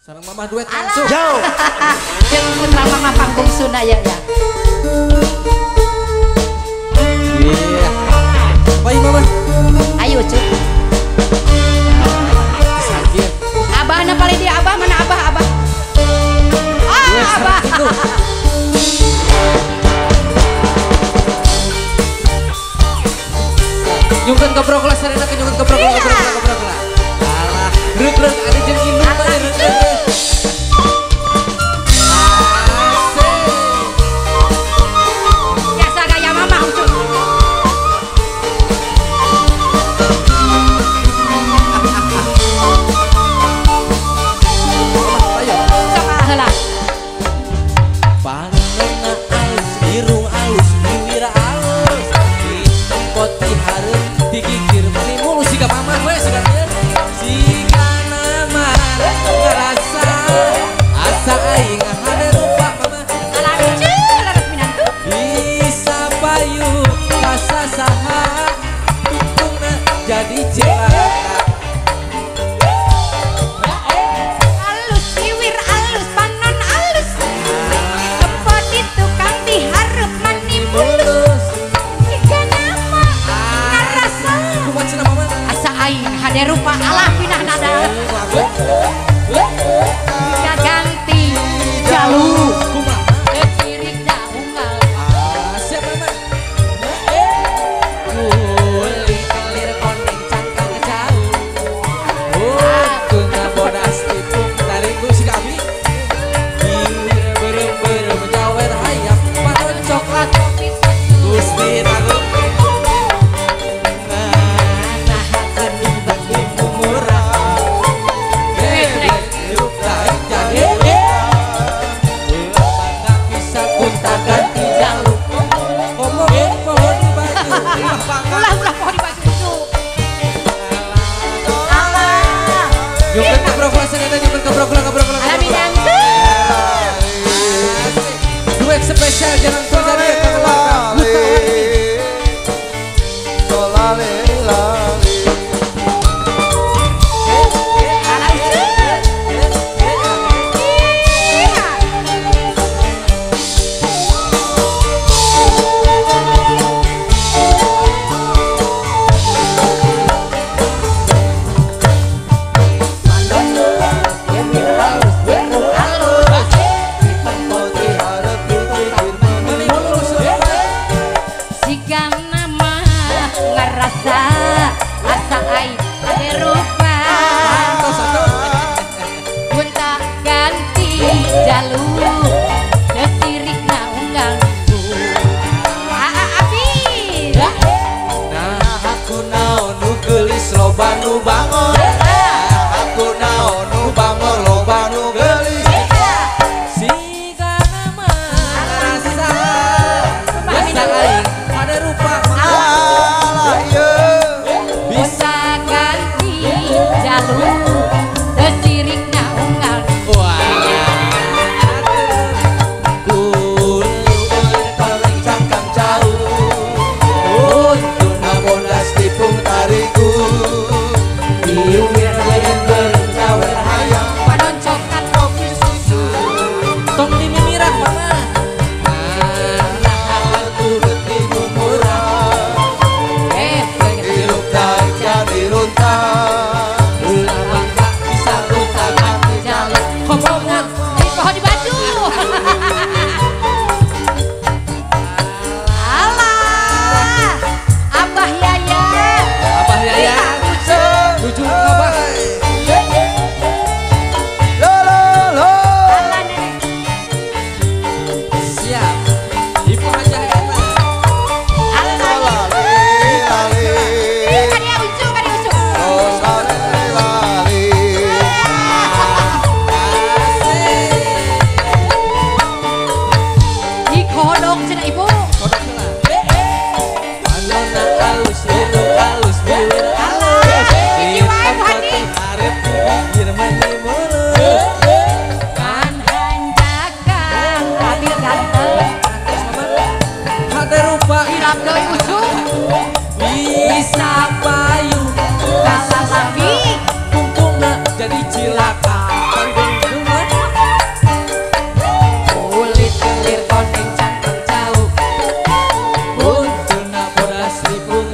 Sareng Mamah duet langsung. Jauh. Jeung putra Mama panggung Sunda ya ya. Iya. Baik Mama. Ayo Cuk. Sakit. Abah na paling dia Abah mana Abah Abah. Ah Abah. Nyungkeun kebrok lah sarena nyungkeun kebrok lah kebrok lah. Alah, reuk ada jeung indung teh reuk. Biasa gaya Mama Cuk. Ayo. Sok heula. Panenna alus, irung alus, bibir alus. Ditempot di hareup, digigir meni mulu siga Mamah we siga ieu. Siga nama ngarasa asa aing hade rupa Mamah. Laras minantu. Bisa payu rasa saha tungtungna jadi celaka. Alus siwir alus panon alus. Kepot itu kang dihareup mani mulus. Jika nama ngarasa Kumaha cenah Mamah? asa aing hade rupa alah pindah nada. Jika ganti jalur Kumaha? sirik daungal. Siap Mamah? Guling kelir kondeng cangkang jauh. Tengah bodas tipung taringku si kami. Bibir berem-berem jawer hayam panon coklat Kopi susu Gusti Ragung. Nah, anu bagi murah. Hidup lain jadi bangga bisa kunta ganti jalur. Ngomong pohon di baju. ulah pohon di baju itu. Allah. Nyumpet kebrok lah senena nyumpet kebrok lah. Alah minantu. Duet spesial jangan terjadi kata Warga Buta Warni. Alah Cuk. Iya. Meni mulus Sigang nama ngarasa asa aing ade rupa. Gunta ganti jalur desirik naunggal Abi. Nah aku naon nu geulis loba nu bangor. Aku naon nu bangor loba nu geulis. Siga nama rasa biasa aing ada rupa Bisa ganti jalur desirik naunggal. wah kuling cangkang jauh tuna bodas tipung tariku diuir ber jawer hayam Panon coklat kopi susu. tong dimimirah Mamah nah aku betimu murah hidup tak jadi runtah ulah bangga bisa kunta ganti jalan ngomongan Di pohon di baju. Alah. Abah Yaya. Abah Yaya tujuh Abah Alah nenek. siap Ibu aja enak Alah. Kadi ucu, kadi ucu. asik asli pun